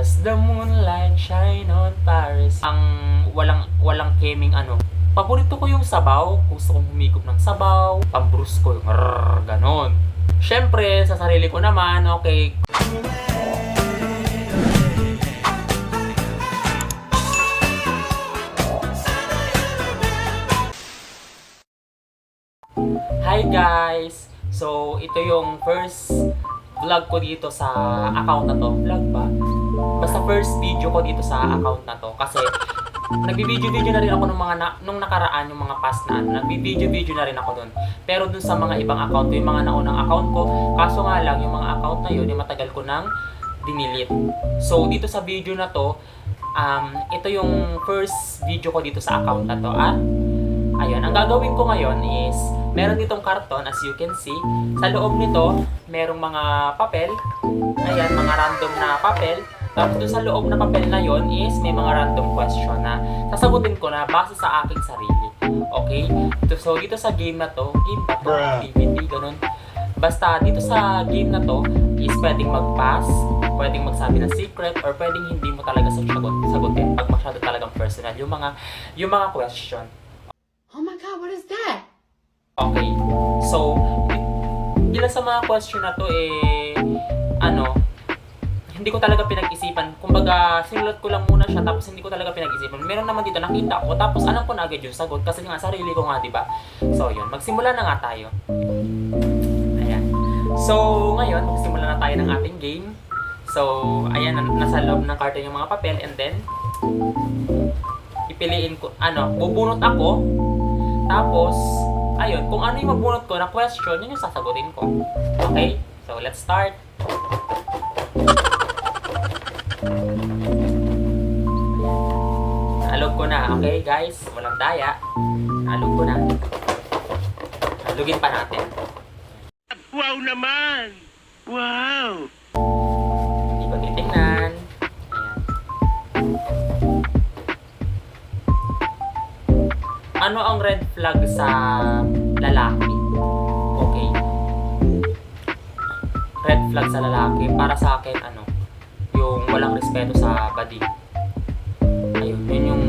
As the moonlight shine on Paris. Ang walang keming ano. Paborito ko yung sabaw. Gusto kong humigop ng sabaw. Pambrus ko yung ganon. Syempre, sa sarili ko naman, okay. Hi guys! So, ito yung first vlog ko dito sa account na to. Vlog ba? Basta first video ko dito sa account na to. Kasi, nagbi-video-video na rin ako nung nakaraan, yung mga past na ano. Nagbi-video-video na rin ako dun. Pero dun sa mga ibang account ko, yung mga naunang account ko, kaso nga lang, yung mga account na yun, yung matagal ko nang dinilit. So, dito sa video na to, ito yung first video ko dito sa account na to. At, ayun, ang gagawin ko ngayon is, meron ditong karton, as you can see. Sa loob nito, merong mga papel. Ayan, mga random na papel. Tapos doon sa loob na papel na yon is may mga random question na sasagutin ko na base sa aking sarili. Okay? So, dito sa game na to, activity, ganun. Basta dito sa game na to is pwedeng mag-pass, pwedeng magsabi ng secret, or pwedeng hindi mo talaga sagutin pag masyado talagang personal yung mga question. Oh my God, what is that? Okay. So, ilan sa mga question na to hindi ko talaga pinag-isipan. Kumbaga, sinulat ko lang muna siya tapos hindi ko talaga pinag-isipan. Meron naman dito nakita ko tapos alam ko na agad yung sagot kasi nga sarili ko nga, 'di ba? So, yun. Magsimula na nga tayo. Ayan. So, ngayon, magsimula na tayo ng ating game. So, ayan, nasa loob ng karton yung mga papel and then ipiliin ko, bubunot ako. Tapos, ayun, kung ano yung mabunot ko na question, yun yung sasagutin ko. Okay? So, let's start. Naalog ko na, okay guys? Walang daya. Naalog ko na. Nalugin pa natin. Wow naman! Wow! Hindi ko titingnan. Ayan. Ano ang red flag sa lalaki? Okay. Red flag sa lalaki, para sa akin, yung walang respeto sa body. Ayun, yun yung,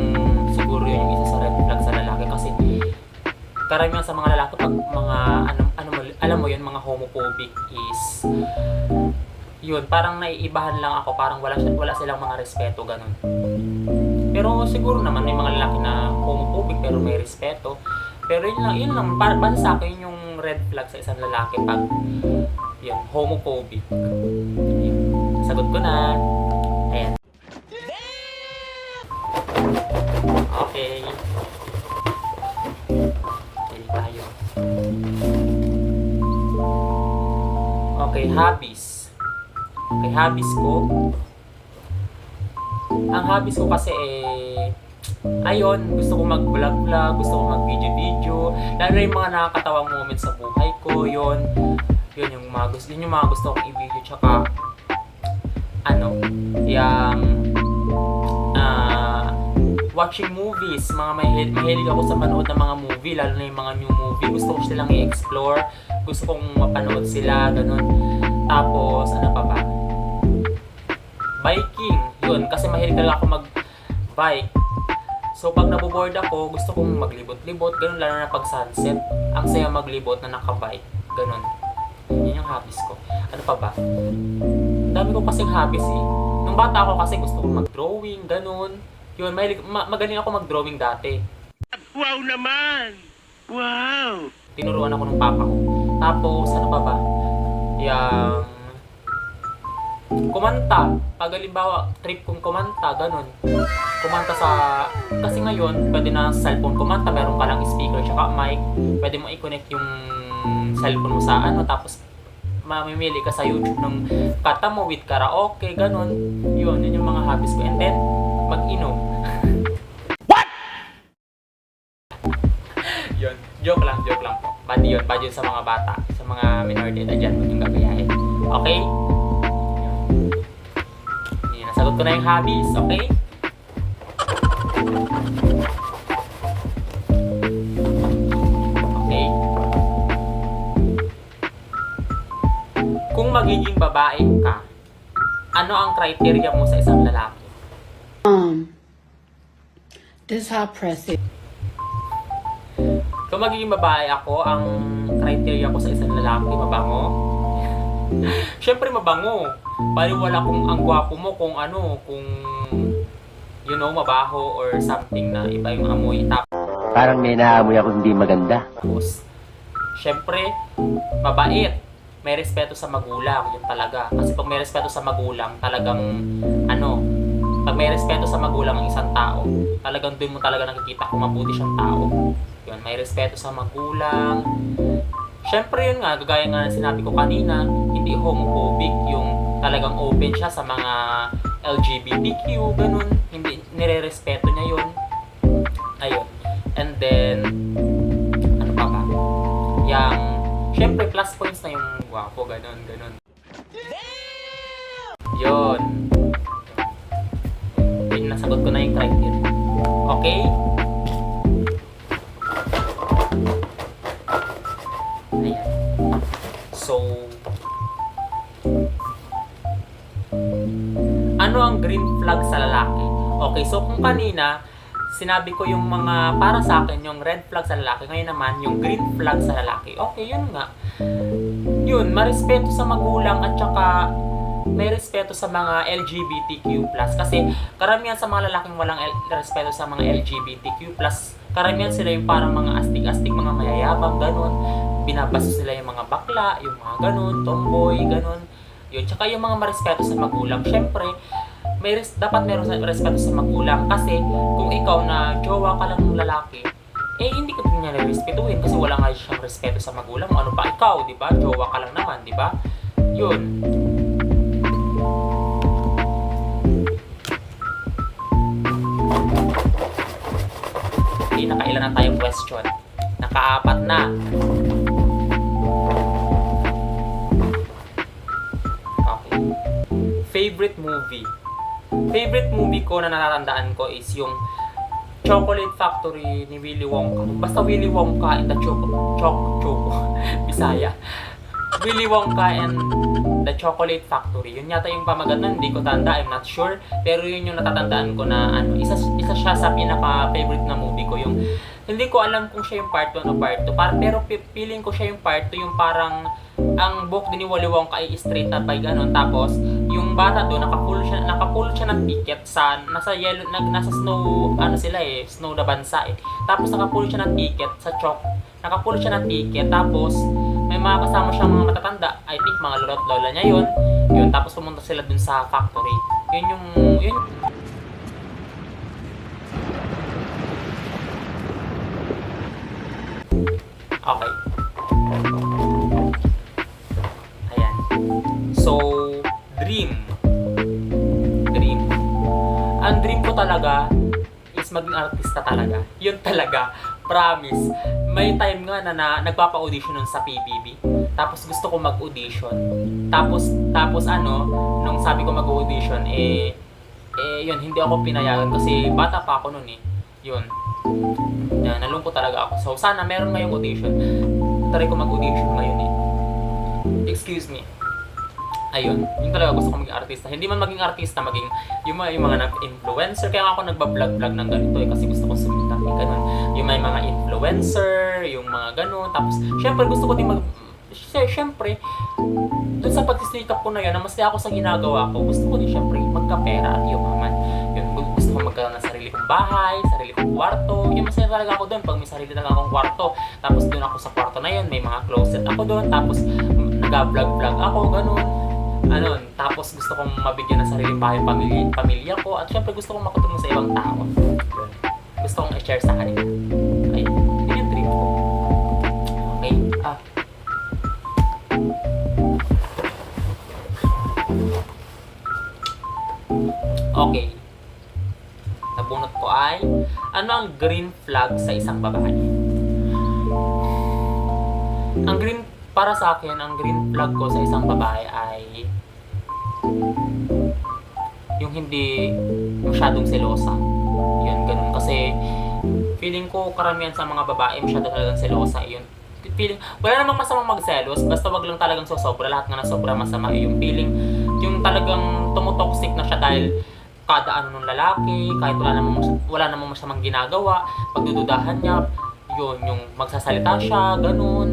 siguro yun yung isa sa red flag sa lalaki kasi karamihan sa mga lalaki pag mga, alam mo yun, mga homophobic is, yun, parang naiibahan lang ako, parang wala silang mga respeto, ganun. Pero siguro naman may mga lalaki na homophobic pero may respeto. Pero yun lang para sa akin yung red flag sa isang lalaki pag yun, homophobic. Yun. Sagot ko na. Ayan. Okay. Pili tayo. Okay, hobbies. Okay, hobbies ko. Ang hobbies ko kasi ayun, gusto ko mag-vlog-vlog, gusto ko mag-video-video. Lalo na yung mga nakakatawang moments sa buhay ko, yun yung mga gusto kong i-video. Tsaka, watching movies. Mahilig ako sa manood ng mga movie, lalo na yung mga new movie. Gusto ko silang i-explore, gusto kong mapanood sila, ganun. Tapos, ano pa ba? Biking. Yun, kasi mahilig talaga ako mag-bike. So, pag naboboard ako, gusto kong maglibot-libot, ganun, lalo na pag sunset. Ang saya maglibot na nakabike. Ganun. Yun yung hobbies ko. Ano pa ba? Dami ko kasing hobbies Nung bata ako kasi gusto kong mag-drawing, ganun. Yun, magaling ako mag-drawing dati. Wow naman! Wow! Tinuruan ako ng papa ko. Tapos, ano pa ba? Kumanta. Pag halimbawa, trip kong kumanta, ganun. Kumanta kasi ngayon, pwede na sa cellphone kumanta, meron ka lang speaker tsaka mic. Pwede mo i-connect yung cellphone mo sa tapos mamimili ka sa YouTube ng kata mo with karaoke, ganun. Yun yung mga hobbies ko. And then, mag-inom. What? Yun, joke lang po. Bad yun sa mga bata, sa mga minor de edad dyan, huwag yung gabayahin. Okay? Yun, nasagot ko na yung hobbies, okay? Okay? Kung magiging babae ka, Ano ang criteria mo sa isang lalaki? This how pressing. Kung magiging babae ako, ang criteria ko sa isang lalaki, mabango? Siyempre mabango. Paliwala kung ang gwapo mo, kung you know, mabaho or something na iba yung amoy. Parang may naamoy ako hindi maganda. Tapos, siyempre, mabait. May respeto sa magulang, yun talaga. Kasi pag may respeto sa magulang, talagang, pag may respeto sa magulang ang isang tao, talagang doon mo talaga nakikita kung mabuti siyang tao. Yun, may respeto sa magulang. Siyempre yun nga, gagaya nga ng sinabi ko kanina, hindi homophobic, yung talagang open siya sa mga LGBTQ, ganun. Hindi, nire-respeto niya yun. Ayun. And then, ano pa ba? Yang, siyempre plus points na yung gwapo, ganun. Yun. Yun, nasagot ko na yung criteria. Okay? Ayan. So, ano ang green flag sa lalaki? Okay, so kung kanina, sinabi ko yung mga, para sa akin, yung red flag sa lalaki. Ngayon naman, yung green flag sa lalaki. Okay, yun nga. Yun, marespeto sa magulang at saka may respeto sa mga LGBTQ+. Kasi karamihan sa mga lalaking walang respeto sa mga LGBTQ+, karamihan sila yung parang mga astig-astig, mga mayayabang, ganun. Binabaso sila yung mga bakla, yung mga ganun, tomboy, ganun. Yun, tsaka yung mga marespeto sa magulang. Siyempre, dapat meron respeto sa magulang. Kasi kung ikaw na jowa ka lang ng lalaki, hindi ka din niya respetuhin kasi wala nga siyang respeto sa magulang mo. Ano pa ikaw, di ba? Jowa ka lang naman, di ba? Yun. Okay, nakailan na tayong question? Naka-4 na. Okay. Favorite movie? Favorite movie ko na natatandaan ko is yung Chocolate Factory ni Willy Wonka. Basta Willy Wonka and the Choco. Bisaya. Willy Wonka and the Chocolate Factory. Yun yata yung pamagano, hindi ko tanda, I'm not sure. Pero yun yung natatandaan ko na isa siya sa pinaka-favorite na movie ko. Yung, hindi ko alam kung siya yung part 1 o part 2. Pero feeling ko siya yung part 2, yung parang ang buhok din ni Willy Wonka ay straight na by ganon. Tapos, yung bata doon, nakapulot siya ng ticket sa, nasa snow, snow na bansa eh. Tapos, nakapulot siya ng ticket sa nakapulot siya ng ticket. Tapos, may mga kasama siyang mga matatanda. I think, mga lolo at lola niya yun. Yun, tapos pumunta sila dun sa factory. Yun. Okay. Ayan. So, dream. Ang dream ko talaga is maging artista talaga. Yun talaga. Promise. May time nga na nagpapa-audition nun sa PBB. Tapos gusto ko mag-audition. Tapos nung sabi ko mag-audition, yun, hindi ako pinayagan kasi bata pa ako nun eh. Yun. Yan, nalungkot talaga ako. So, sana meron ngayong audition. Try ko mag-audition ngayon eh. Excuse me. Ayun, yung talaga gusto ko maging artista. Hindi man maging artista, maging yung mga influencer. Kaya ako nagba-vlog ng ganito eh, kasi gusto ko sumikat eh, ganun. Yung may mga influencer, yung mga ganun. Tapos, syempre gusto ko din syempre, dun sa pagsisikap ko na yun, na masaya ako sa ginagawa ko, gusto ko din syempre magkapera at yumaman. Yun, gusto ko magkaroon ng sarili kong bahay, sarili kong kwarto. Yung masaya talaga ako dun pag may sarili talaga akong kwarto. Tapos dun ako sa kwarto na yun, may mga closet ako dun. Tapos nag-vlog ako, ganun. Tapos gusto kong mabigyan ng sariling bahay pamilya ko. At syempre gusto kong makatulong sa ibang tao. Yun. Gusto kong i-share sa kanila. Ayun, yun yung dream ko. Okay, Okay. Nabunot ko ay, ano ang green flag sa isang babae? Para sa akin, ang green flag ko sa isang babae ay yung hindi masyadong selosa. Yun, ganun. Kasi feeling ko karamihan sa mga babae masyado talagang selosa. Yun. Wala namang masamang magselos, basta wag lang talagang sosobra. Lahat nga na sobra masama. Yung feeling Yung talagang tumutoxic na siya dahil kada ano ng lalaki, kahit wala namang masamang ginagawa, pagdududahan niya, yun, yung magsasalita siya, ganun.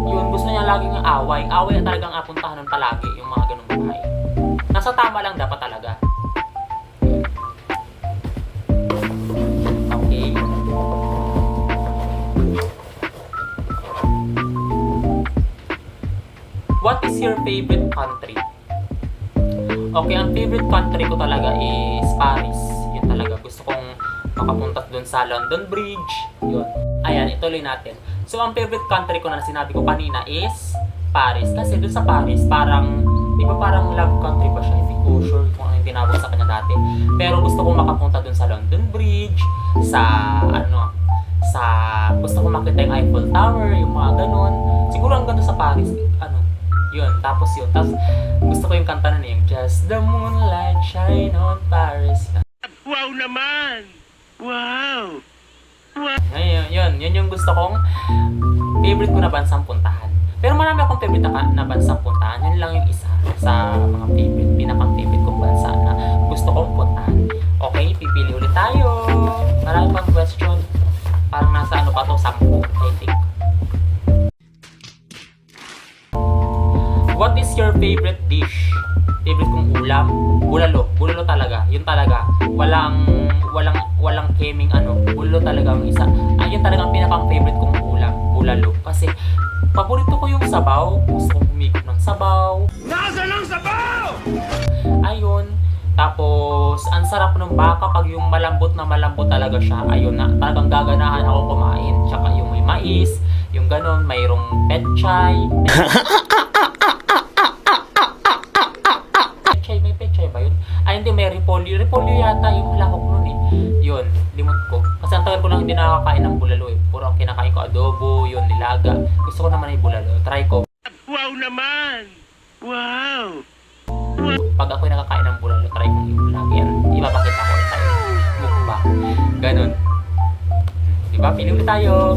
Yun, gusto niya laging away. Away na talagang apuntahan ng palagi, yung mga ganung babae. Nasa tama lang dapat talaga. Okay. What is your favorite country? Okay, ang favorite country ko talaga is Paris. Yun talaga. Gusto kong makapunta dun sa London Bridge. Yun. Ayan, ituloy natin. So, ang favorite country ko na sinabi ko kanina is Paris. Kasi dun sa Paris, parang, di ba parang love country ba siya? Hindi ko sure kung ano yung tinawag sa kanya dati. Pero gusto kong makapunta dun sa London Bridge, gusto kong makita yung Eiffel Tower, yung mga ganun. Siguro ang ganda sa Paris, yun, tapos gusto ko yung kanta na yung Just the moonlight shine on Paris. Wow naman! Wow! Yun yung gusto kong favorite ko na bansang puntahan. Pero marami akong favorite na bansang puntahan. Yun lang yung isa sa mga pinaka-favorite kong bansa na gusto kong puntahan. Okay, pipili ulit tayo. Marami pang question. Parang nasa ano pa to, 10, I think. What is your favorite dish? Favorite kong ulam? Bulalo. Bulalo talaga. Yun talaga. Walang keming Bulalo talaga ang isa. Yun talaga ang pinaka-favorite kong ulam. Bulalo. Kasi, paborito ko yung sabaw. Gusto kong humigop ng sabaw. Nasaan ang sabaw? Ayun. Tapos, ang sarap ng baka pag yung malambot talaga siya. Ayun na. Talagang gaganahan ako kumain. Tsaka yung may mais. Yung ganon. Mayroong petchay. May pechay ba yun? Hindi, may repolyo. Repolyo yata yung lahok nun eh. Yun, limot ko. Kasi ang tagal ko lang hindi nakakain ng bulalo eh. Puro ang kinakain ko adobo, yun, nilaga. Gusto ko naman ay bulalo. Try ko. Wow naman! Wow! Pag ako'y nakakain ng bulalo, try kong ibulag. Yan, ipapakita ko ulit tayo. Mukbang. Ganon. Diba? Pili ulit tayo.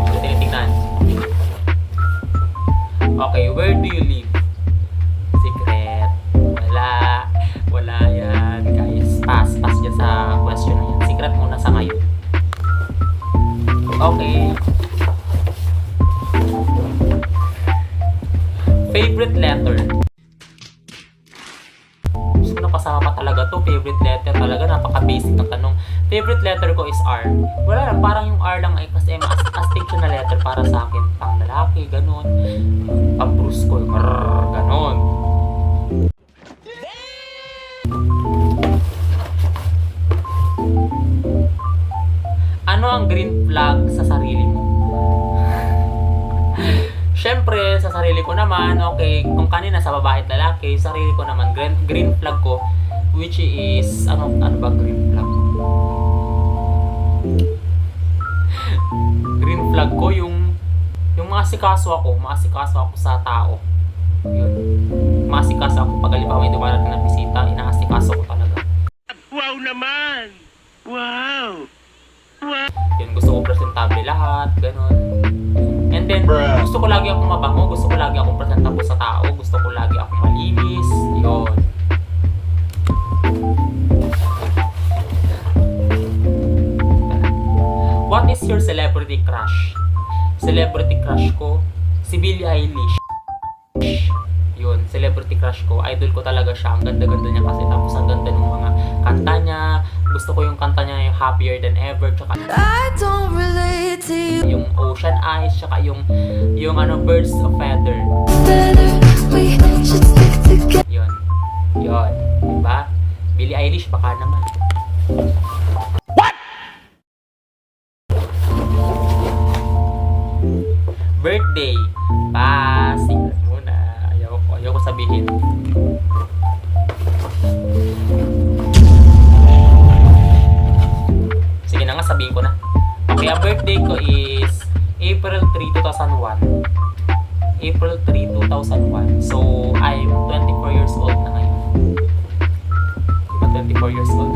Ito tinitingnan. Okay, where do you live? Secret. Wala yan, guys. Pass dyan sa question na yan. Secret muna sa ngayon. Okay. Favorite letter. Gusto ko na kasama pa talaga to. Favorite letter talaga. Napaka-basic ng tanong. Favorite letter ko is R. Wala lang. Parang yung R lang ay kasi astig siya na letter para sa akin. Pang lalaki, ganun. Pang Bruce ko. Ganun. Ano ang green flag sa sarili mo? Syempre, sa sarili ko naman, okay, kung kanina sa babae at lalaki, sarili ko naman, green flag ko, which is, ano ba green flag? Green flag ko, yung maasikaso ako sa tao. Yun. Maasikaso ako pag halimbawa may dumarating na bisita, inaasikaso ko talaga. Wow naman! Wow! Yun, gusto ko presentable lahat, ganun. And then, gusto ko lagi akong mabango, gusto ko lagi akong presentable sa tao, gusto ko lagi akong malinis, yun. What is your celebrity crush? Celebrity crush ko, si Billie Eilish. Yun, celebrity crush ko. Idol ko talaga siya. Ang ganda-ganda niya kasi. Tapos ang ganda ng mga kanta niya. Gusto ko yung kanta niya yung Happier Than Ever. Tsaka I don't relate to you. Yung Ocean Eyes. Tsaka yung Birds of Feather. Better we should stick together. Yun. Diba? Billie Eilish, baka naman. Birthday. Secret muna. Ayoko sabihin. Sige na nga, sabihin ko na. Okay, ang birthday ko is April 3, 2001. April 3, 2001. So, I'm 24 years old na ngayon. Diba 24 years old?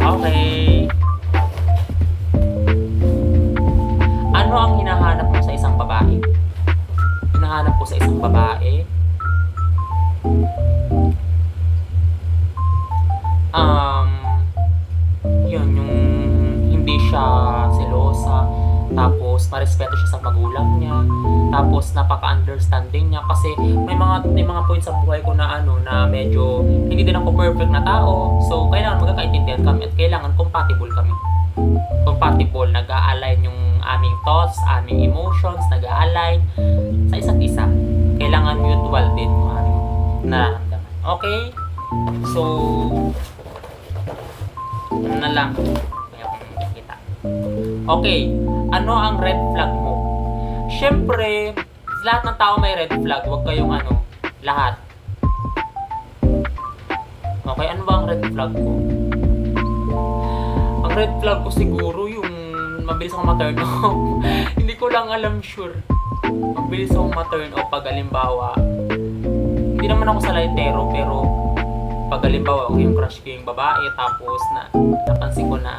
Okay. Ano ang hinahanap mo sa isang babae? Hinahanap ko sa isang babae. Yun, yung hindi siya selosa, tapos marespeto siya sa magulang niya, tapos napaka-understanding niya kasi may mga points sa buhay ko na na medyo hindi din ako perfect na tao. So kailangan magkakaintindihan kami at kailangan compatible kami. Compatible, nag-a-align yung aming thoughts, aming emotions, nag-a-align sa isa't isa. Kailangan mutual din yung aming nararamdaman. Okay? So, ano na lang. Kaya kung nakikita. Okay. Ano ang red flag mo? Siyempre, lahat ng tao may red flag. Huwag kayong lahat. Okay, ano ba ang red flag ko? Ang red flag ko siguro yung mabilis akong ma-turn off. Hindi ko lang alam sure. Mabilis akong ma-turn off pag halimbawa. Hindi naman ako salaitero pero pag halimbawa yung crush ko yung babae tapos napansin ko na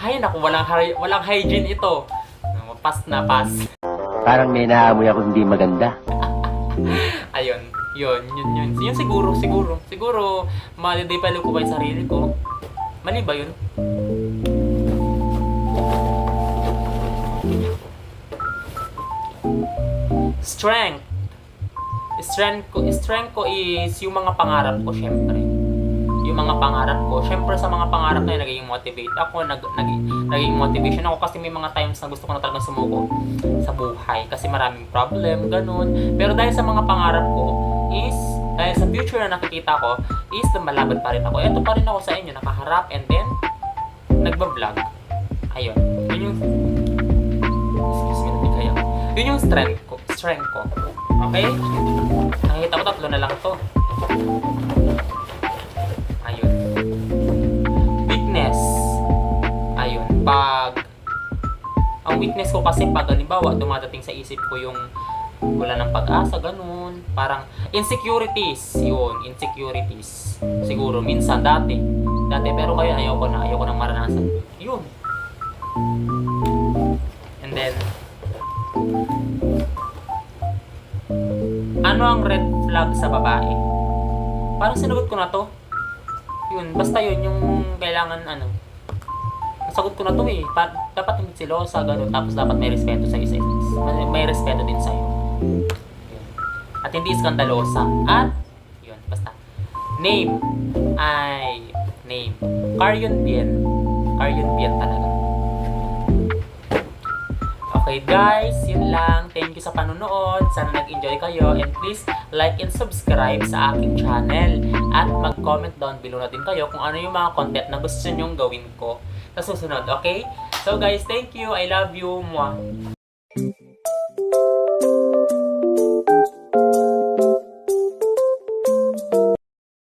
ay naku, walang hygiene ito. Pass na pass. Parang may naamoy ako hindi maganda. Ayun, yun siguro madidepelo ko ba yung sarili ko? Mali ba yun? Strength ko is yung mga pangarap ko, syempre. Yung mga pangarap ko. Syempre sa mga pangarap na yun, nagiging motivate ako, naging motivation ako kasi may mga times na gusto ko na talagang sumuko sa buhay kasi maraming problem, ganun. Pero dahil sa mga pangarap ko is, dahil sa future na nakikita ko, is lumalaban pa rin ako. Ito pa rin ako sa inyo, nakaharap and then, nagbablog. Ayun. Yun yung, excuse me, nabigay ako. Yun yung strength ko. Okay? Nakikita ko tatlo na lang to. Ayun. Weakness. Ayun. Ang weakness ko kasi pag halimbawa dumadating sa isip ko yung wala ng pag-asa, ganun. Parang insecurities. Yun, insecurities. Siguro, minsan, dati. Pero ngayon, ayoko na maranasan. Yun. And then, ano ang red flag sa babae? Parang sinagot ko na to. Yun, basta yun yung kailangan nasagot ko na to eh. Dapat hindi silosa, ganun. Tapos dapat may respeto sa isa. May respeto din sa'yo. Yun. At hindi iskandalosa. At, yun, basta. Name. Caryon Bien talaga. Okay guys, yun lang. Thank you sa panonood. Sana nag-enjoy kayo. And please like and subscribe sa aking channel. At mag-comment down below na din kayo kung ano yung mga content na gusto nyong gawin ko sa susunod. Okay? So guys, thank you. I love you. Mwah.